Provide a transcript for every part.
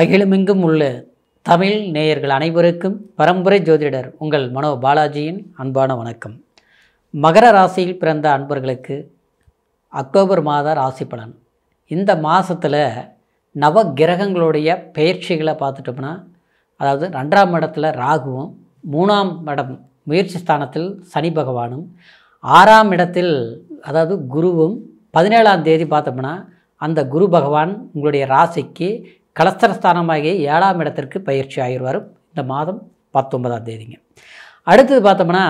அகிலமெங்கும் உள்ள தமிழ் நேயர்கள் அனைவருக்கும் பரம்பரை ஜோதிடர் உங்கள் மனோ பாலாஜியின் அன்பான வணக்கம். மகர ராசியில் பிறந்த அன்பர்களுக்கு அக்டோபர் மாத ராசி பலன். இந்த மாதத்தில் நவ கிரகங்களுடைய பெயர்ச்சிகளை பார்த்துட்டோம்னா, அதாவது 2ஆம் இடத்துல ராகுவும், 3ஆம் இடம் முயற்சி ஸ்தானத்தில் சனி பகவானும், 6ஆம் இடத்தில் அதாவது குருவும், 17ஆம் தேதி பார்த்தோம்னா அந்த குரு பகவான் உங்களுடைய ராசிக்கு கலஸ்தரஸ்தானமாகிய 7ஆம் இடத்திற்கு பயிற்சி ஆகிடுவார். இந்த மாதம் 19ஆம் தேதிங்க. அடுத்தது பார்த்தோம்னா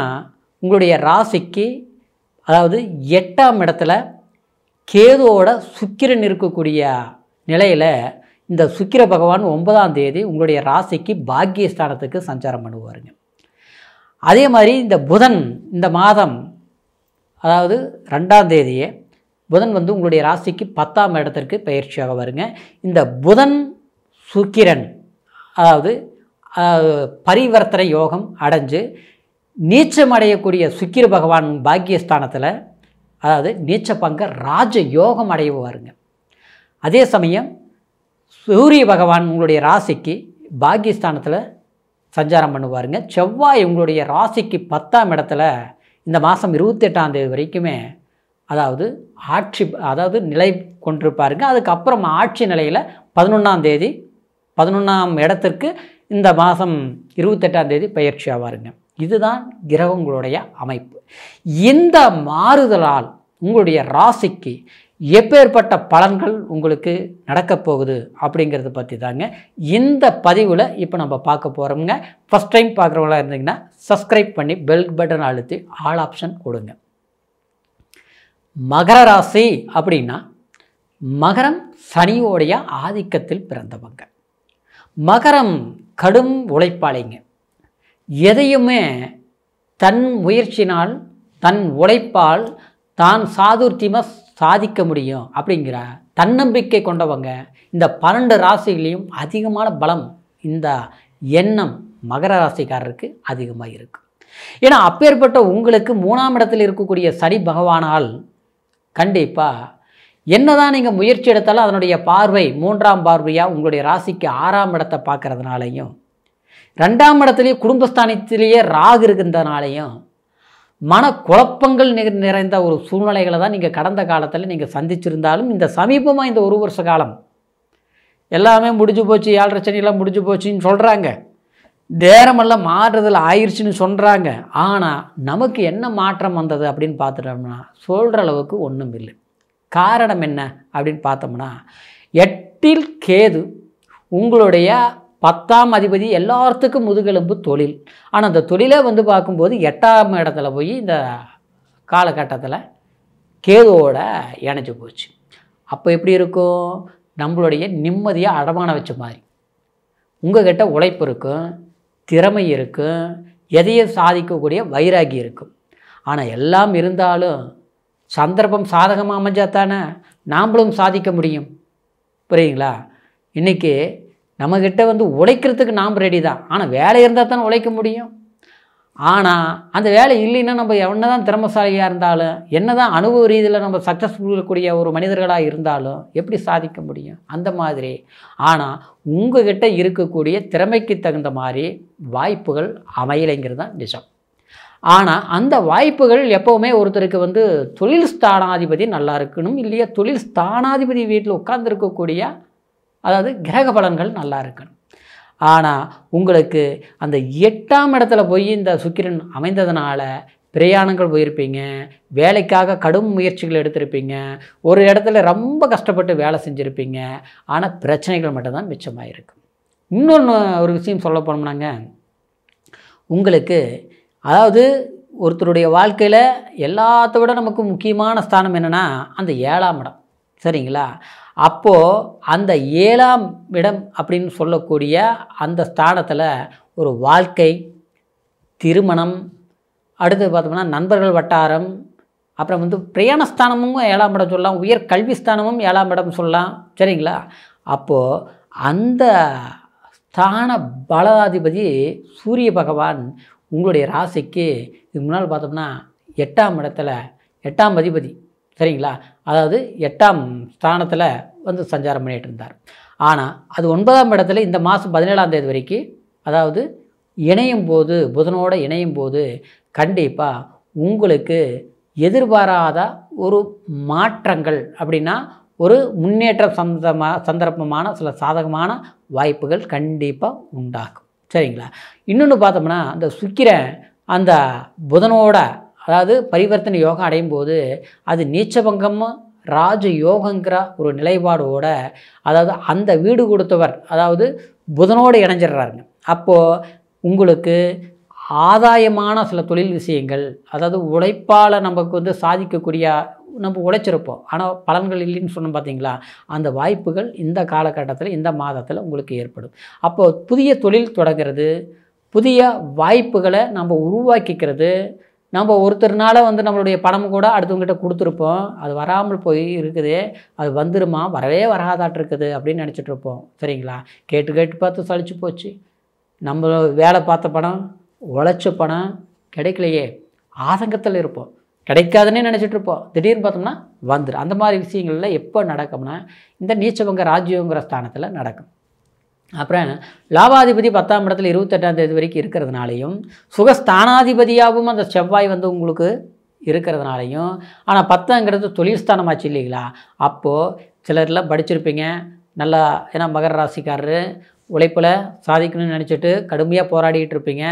உங்களுடைய ராசிக்கு அதாவது 8ஆம் இடத்துல கேதுவோட சுக்கிரன் இருக்கக்கூடிய நிலையில் இந்த சுக்கிர பகவான் 9ஆம் தேதி உங்களுடைய ராசிக்கு பாக்கியஸ்தானத்துக்கு சஞ்சாரம் பண்ணுவாருங்க. அதே மாதிரி இந்த புதன் இந்த மாதம் அதாவது 2ஆம் தேதியே புதன் உங்களுடைய ராசிக்கு 10ஆம் இடத்திற்கு பயிற்சியாக வருங்க. இந்த புதன் சுக்கிரன் அதாவது பரிவர்த்தனை யோகம் அடைஞ்சு நீச்சம் அடையக்கூடிய சுக்கிர பகவான் பாக்கியஸ்தானத்தில் அதாவது நீச்ச பங்க ராஜ யோகம் அடையுவாருங்க. அதே சமயம் சூரிய பகவான் உங்களுடைய ராசிக்கு பாக்கியஸ்தானத்தில் சஞ்சாரம் பண்ணுவாருங்க. செவ்வாய் உங்களுடைய ராசிக்கு 10ஆம் இடத்துல இந்த மாதம் 28ஆம் தேதி வரைக்குமே அதாவது ஆட்சி அதாவது நிலை கொண்டிருப்பாருங்க. அதுக்கப்புறம் ஆட்சி நிலையில் 11ஆம் தேதி 11ஆம் இடத்திற்கு இந்த மாதம் 28ஆம் தேதி பயிற்சி ஆவாருங்க. இதுதான் கிரகங்களுடைய அமைப்பு. இந்த மாறுதலால் உங்களுடைய ராசிக்கு எப்பேற்பட்ட பலன்கள் உங்களுக்கு நடக்கப் போகுது அப்படிங்கிறத பற்றி தாங்க இந்த பதிவில் இப்போ நம்ம பார்க்க போகிறோம்ங்க. ஃபஸ்ட் டைம் பார்க்குறவங்களா இருந்தீங்கன்னா சப்ஸ்கிரைப் பண்ணி பெல் பட்டன் அழுத்தி ஆல் ஆப்ஷன் கொடுங்க. மகர ராசி அப்படின்னா மகரம் சனியோடைய ஆதிக்கத்தில் பிறந்தவங்க. மகரம் கடும் உழைப்பாளிங்க. எதையுமே தன் முயற்சினால் தன் உழைப்பால் தான் சாதுர்த்தியமாக சாதிக்க முடியும் அப்படிங்கிற தன்னம்பிக்கை கொண்டவங்க. இந்த 12 ராசிகளையும் அதிகமான பலம் இந்த எண்ணம் மகர ராசிக்காரருக்கு அதிகமாக இருக்குது. ஏன்னா அப்பேற்பட்ட உங்களுக்கு 3ஆம் இடத்தில் இருக்கக்கூடிய சனி பகவானால் கண்டிப்பாக என்னதான் நீங்கள் முயற்சி எடுத்தாலும் அதனுடைய பார்வை 3ஆம் பார்வையாக உங்களுடைய ராசிக்கு 6ஆம் இடத்தை பார்க்கறதுனாலையும், 2ஆம் இடத்துலேயே குடும்பஸ்தானத்திலேயே ராகு இருக்கிறதுனாலையும் மனக்குழப்பங்கள் நிறைந்த ஒரு சூழ்நிலைகளை தான் நீங்கள் கடந்த காலத்தில் நீங்கள் சந்திச்சிருந்தாலும், இந்த சமீபமாக இந்த 1 வருஷ காலம் எல்லாமே முடிஞ்சு போச்சு, 7.5 சனியெல்லாம் முடிஞ்சு போச்சுன்னு சொல்கிறாங்க, நேரமெல்லாம் மாறுறதில் ஆயிடுச்சுன்னு சொல்கிறாங்க. ஆனால் நமக்கு என்ன மாற்றம் வந்தது அப்படின்னு பார்த்துட்டோம்னா சொல்கிற அளவுக்கு ஒன்றும் இல்லை. காரணம் என்ன அப்படின்னு பார்த்தோம்னா 8இல் கேது உங்களுடைய 10ஆம் அதிபதி எல்லாத்துக்கும் முதுகெலும்பு தொழில். ஆனால் அந்த தொழிலே பார்க்கும்போது 8ஆம் இடத்துல போய் இந்த காலகட்டத்தில் கேதுவோட இணைஞ்சு போச்சு. அப்போ எப்படி இருக்கும்? நம்மளுடைய நிம்மதியாக அடமான வச்ச மாதிரி. உங்கள்கிட்ட உழைப்பு இருக்கும், திறமை இருக்கும், எதையும் சாதிக்கக்கூடிய வைராகி இருக்கும். ஆனால் எல்லாம் இருந்தாலும் சந்தர்ப்பம் சாதகமாக அமைஞ்சாத்தானே நாம்ளும் சாதிக்க முடியும். புரியுங்களா? இன்றைக்கி நம்மக்கிட்ட உழைக்கிறதுக்கு நாம் ரெடி தான். ஆனால் வேலை இருந்தால் தானே உழைக்க முடியும். ஆனால் அந்த வேலை இல்லைன்னா நம்ம என்ன தான் திறமைசாலியாக இருந்தாலும், என்ன தான் அனுபவ ரீதியில் நம்ம சக்ஸஸ்ஃபுல் கூடிய ஒரு மனிதர்களாக இருந்தாலும் எப்படி சாதிக்க முடியும்? அந்த மாதிரி. ஆனால் உங்கள்கிட்ட இருக்கக்கூடிய திறமைக்கு தகுந்த மாதிரி வாய்ப்புகள் அமையலைங்கிறது தான் நிஜம். ஆனால் அந்த வாய்ப்புகள் எப்போவுமே ஒருத்தருக்கு தொழில் ஸ்தானாதிபதி நல்லா இருக்கணும், இல்லையா தொழில் ஸ்தானாதிபதி வீட்டில் உட்கார்ந்துருக்கக்கூடிய அதாவது கிரக பலன்கள் நல்லா இருக்கணும். ஆனால் உங்களுக்கு அந்த 8ஆம் இடத்துல போய் இந்த சுக்கிரன் அமைந்ததுனால பிரயாணங்கள் போயிருப்பீங்க, வேலைக்காக கடும் முயற்சிகள் எடுத்திருப்பீங்க, ஒரு இடத்துல ரொம்ப கஷ்டப்பட்டு வேலை செஞ்சுருப்பீங்க. ஆனால் பிரச்சனைகள் மட்டும்தான் மிச்சமாக இருக்கும். இன்னொன்று ஒரு விஷயம் சொல்ல போனோம்னாங்க, உங்களுக்கு அதாவது ஒருத்தருடைய வாழ்க்கையில் எல்லாத்த விட நமக்கு முக்கியமான ஸ்தானம் என்னென்னா அந்த 7ஆம் இடம். சரிங்களா? அப்போது அந்த 7ஆம் இடம் அப்படின்னு சொல்லக்கூடிய அந்த ஸ்தானத்தில் ஒரு வாழ்க்கை, திருமணம், அடுத்து பார்த்தோம்னா நண்பர்கள் வட்டாரம், அப்புறம் பிரயாணஸ்தானமும் 7ஆம் இடம் சொல்லலாம், உயர் கல்வி ஸ்தானமும் 7ஆம் இடம் சொல்லலாம். சரிங்களா? அப்போது அந்த ஸ்தான பலாதிபதி சூரிய பகவான் உங்களுடைய ராசிக்கு இதுக்கு முன்னால் பார்த்தோம்னா 8ஆம் இடத்துல 8ஆம் அதிபதி சரிங்களா. அதாவது 8ஆம் ஸ்தானத்தில் வந்து சஞ்சாரம் பண்ணிகிட்டு இருந்தார். ஆனால் அது 9ஆம் இடத்துல இந்த மாதம் 17ஆம் தேதி வரைக்கும், அதாவது இணையும் போது, புதனோட இணையும் போது கண்டிப்பாக உங்களுக்கு எதிர்பாராத ஒரு மாற்றங்கள் அப்படின்னா ஒரு முன்னேற்றம் சந்தர்ப்பமான சில சாதகமான வாய்ப்புகள் கண்டிப்பாக உண்டாகும். சரிங்களா. இன்னொன்று பார்த்தோம்னா, அந்த சுக்கிரன் அந்த புதனோட அதாவது பரிவர்த்தனை யோகம் அடையும் போது அது நீச்சபங்கமும் ராஜ யோகங்கிற ஒரு நிலைப்பாடோட, அதாவது அந்த வீடு கொடுத்தவர் அதாவது புதனோடு இணைஞ்சிடுறாருங்க. அப்போது உங்களுக்கு ஆதாயமான சில தொழில் விஷயங்கள், அதாவது உழைப்பால் நமக்கு வந்து சாதிக்கக்கூடிய, நம்ம உழைச்சிருப்போம் ஆனால் பலன்கள் இல்லைன்னு சொன்னோம் பார்த்தீங்களா, அந்த வாய்ப்புகள் இந்த காலகட்டத்தில் இந்த மாதத்தில் உங்களுக்கு ஏற்படும். அப்போது புதிய தொழில் தொடங்கிறது, புதிய வாய்ப்புகளை நம்ம உருவாக்கிக்கிறது, நம்ம ஒருத்தர்னால வந்து நம்மளுடைய பணம் கூட அடுத்தவங்ககிட்ட கொடுத்துருப்போம், அது வராமல் போய் இருக்குது, அது வந்துருமா வரவே வராதாட்டு இருக்குது அப்படின்னு நினச்சிட்ருப்போம். சரிங்களா. கேட்டு கேட்டு பார்த்து சலிச்சு போச்சு, நம்ம வேலை பார்த்த பணம் உழைச்ச பணம் கிடைக்கலையே, ஆதங்கத்தில் இருப்போம், கிடைக்காதுன்னே நினச்சிட்ருப்போம். திடீர்னு பார்த்தோம்னா வந்துடும். அந்த மாதிரி விஷயங்களில் எப்போ நடக்கும்னா இந்த நீச்சபங்க ராஜ்யோங்கிற ஸ்தானத்தில் நடக்கும். அப்புறம் லாபாதிபதி 10ஆம் இடத்துல 28ஆம் தேதி வரைக்கும் இருக்கிறதுனாலையும், சுகஸ்தானாதிபதியாகவும் அந்த செவ்வாய் வந்து உங்களுக்கு இருக்கிறதுனாலையும், ஆனால் 10ஆங்கிறது தொழில் ஸ்தானமாச்சு இல்லைங்களா. அப்போது சிலர்லாம் படிச்சிருப்பீங்க நல்லா, ஏன்னா மகர ராசிக்காரரு உழைப்பில் சாதிக்கணும்னு நினச்சிட்டு கடுமையாக போராடிக்கிட்டு இருப்பீங்க.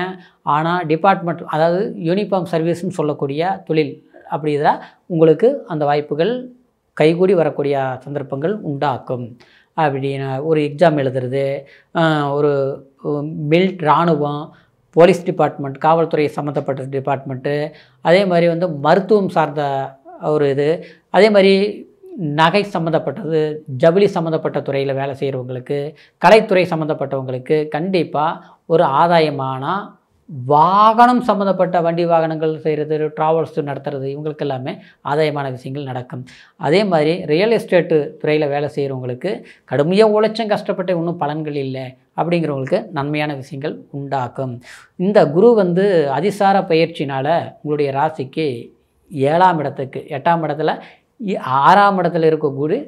ஆனால் டிபார்ட்மெண்ட் அதாவது யூனிஃபார்ம் சர்வீஸ்ன்னு சொல்லக்கூடிய தொழில் அப்படி இதில் உங்களுக்கு அந்த வாய்ப்புகள் கைகூடி வரக்கூடிய சந்தர்ப்பங்கள் உண்டாக்கும். அப்படின்னு ஒரு எக்ஸாம் எழுதுறது, ஒரு இராணுவம், போலீஸ் டிபார்ட்மெண்ட், காவல்துறை சம்மந்தப்பட்ட டிபார்ட்மெண்ட்டு, அதே மாதிரி வந்து மருத்துவம் சார்ந்த ஒரு இது, அதே மாதிரி நகை சம்மந்தப்பட்டது, ஜவுளி சம்மந்தப்பட்ட துறையில் வேலை செய்கிறவங்களுக்கு, கலைத்துறை சம்மந்தப்பட்டவங்களுக்கு கண்டிப்பாக ஒரு ஆதாயமான வாகனம் சம்மந்தப்பட்ட வண்டி வாகனங்கள் செய்கிறது, ட்ராவல்ஸ் நடத்துறது, இவங்களுக்கு எல்லாமே ஆதாயமான விஷயங்கள் நடக்கும். அதே மாதிரி ரியல் எஸ்டேட்டு துறையில் வேலை செய்கிறவங்களுக்கு கடுமையாக உழைச்சும் கஷ்டப்பட்டு இன்னும் பலன்கள் இல்லை அப்படிங்கிறவங்களுக்கு நன்மையான விஷயங்கள் உண்டாக்கும். இந்த குரு வந்து அதிசார பயிற்சினால் உங்களுடைய ராசிக்கு 7ஆம் இடத்துக்கு, 8ஆம் இடத்துல 6ஆம் இடத்துல இருக்க குரு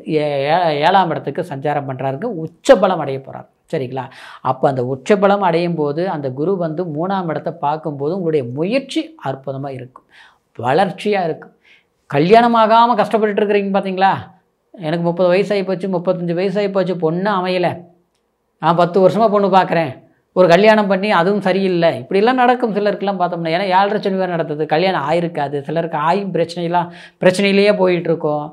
7ஆம் இடத்துக்கு சஞ்சாரம் பண்ணுறாருக்கு, உச்சபலம் அடைய போகிறார். சரிங்களா. அப்போ அந்த உச்சபலம் அடையும் போது அந்த குரு வந்து 3ஆம் இடத்தை பார்க்கும்போது உங்களுடைய முயற்சி அற்புதமாக இருக்கும், வளர்ச்சியாக இருக்கும். கல்யாணமாகாமல் கஷ்டப்பட்டு இருக்கிறீங்க பார்த்தீங்களா, எனக்கு 30 வயசாகி போச்சு, 35 வயசாகி போச்சு, பொண்ணு அமையலை, நான் 10 வருஷமாக பொண்ணு பார்க்குறேன், ஒரு கல்யாணம் பண்ணி அதுவும் சரியில்லை, இப்படிலாம் நடக்கும் சிலருக்கெல்லாம் பார்த்தோம்னா. ஏன்னா 7.5 சனி வேறு நடத்துது, கல்யாணம் ஆயிருக்காது, சிலருக்கு ஆயும் பிரச்சனையிலேயே போயிட்டுருக்கோம்,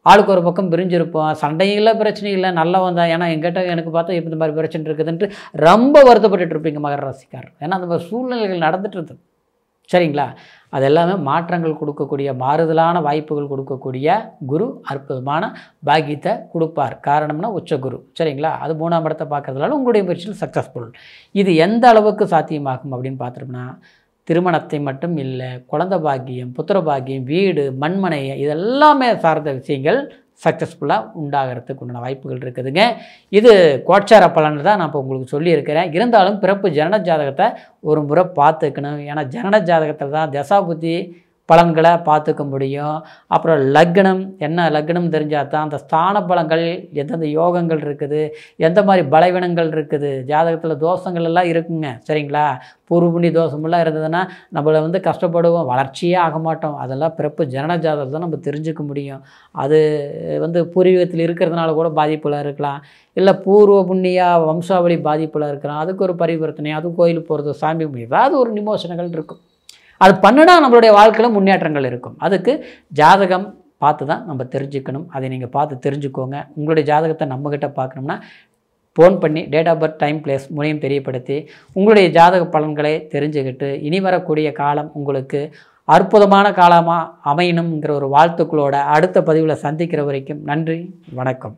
ஆளுக்கு ஒரு பக்கம் பிரிஞ்சிருப்போம், சண்டையில் பிரச்சனை இல்லை, நல்லா வந்தா ஏன்னா எங்கிட்ட எனக்கு பார்த்தா இந்த மாதிரி பிரச்சனை இருக்குதுன்ட்டு ரொம்ப வருத்தப்பட்டு இருப்பீங்க மகர ராசிக்காரர். ஏன்னா அந்த மாதிரி சூழ்நிலைகள் நடந்துட்டு இருக்குது. சரிங்களா. அது எல்லாமே மாற்றங்கள் கொடுக்கக்கூடிய, மாறுதலான வாய்ப்புகள் கொடுக்கக்கூடிய குரு அற்புதமான பாக்கியத்தை கொடுப்பார். காரணம்னா உச்ச குரு. சரிங்களா. அது 3ஆம் இடத்தை பார்க்கறதுனால உங்களுடைய முயற்சியில் சக்ஸஸ்ஃபுல். இது எந்த அளவுக்கு சாத்தியமாகும் அப்படின்னு பார்த்தோம்னா, திருமணத்தை மட்டும் இல்லை, குழந்தை பாக்கியம், புத்திர பாக்கியம், வீடு, மண்மனை, இதெல்லாமே சார்ந்த விஷயங்கள் சக்ஸஸ்ஃபுல்லாக உண்டாகிறதுக்கு உண்டான வாய்ப்புகள் இருக்குதுங்க. இது கோட்சார பலன் தான் நான் இப்போ உங்களுக்கு சொல்லியிருக்கிறேன். இருந்தாலும் பிறப்பு ஜனன ஜாதகத்தை ஒரு முறை பார்த்துக்கணும். ஏன்னா ஜனன ஜாதகத்தில் தான் தசாபுத்தி பலன்களை பார்த்துக்க முடியும். அப்புறம் லக்னம், என்ன லக்னம் தெரிஞ்சால் தான் அந்த ஸ்தான பலங்கள், எந்தெந்த யோகங்கள் இருக்குது, எந்த மாதிரி பலவீனங்கள் இருக்குது, ஜாதகத்தில் தோஷங்கள் எல்லாம் இருக்குங்க. சரிங்களா. பூர்வ புண்ணிய தோஷமெல்லாம் இருந்ததுன்னா நம்மளை வந்து கஷ்டப்படுவோம், வளர்ச்சியே ஆக மாட்டோம். அதெல்லாம் பிறப்பு ஜனன ஜாதகத்தை தான் நம்ம தெரிஞ்சுக்க முடியும். அது வந்து பூர்வீகத்தில் இருக்கிறதுனால கூட பாதிப்புல இருக்கலாம், இல்லை பூர்வ புண்ணிய வம்சாவளி பாதிப்புல இருக்கலாம், அதுக்கு ஒரு பரிவர்த்தனை, அது கோயிலுக்கு போகிறது, சாமி ஏதாவது ஒரு நிமோஷனங்கள் இருக்கும். அது பண்ணுனா நம்மளுடைய வாழ்க்கையில் முன்னேற்றங்கள் இருக்கும். அதுக்கு ஜாதகம் பார்த்து தான் நம்ம தெரிஞ்சுக்கணும். அதை நீங்கள் பார்த்து தெரிஞ்சுக்கோங்க. உங்களுடைய ஜாதகத்தை நம்மக்கிட்ட பார்க்கணும்னா ஃபோன் பண்ணி date of birth, time, place மூணையும் தெரியப்படுத்தி உங்களுடைய ஜாதக பலன்களை தெரிஞ்சுக்கிட்டு இனி வரக்கூடிய காலம் உங்களுக்கு அற்புதமான காலமாக அமையணுங்கிற ஒரு வாழ்த்துக்களோட அடுத்த பதிவில் சந்திக்கிற வரைக்கும் நன்றி, வணக்கம்.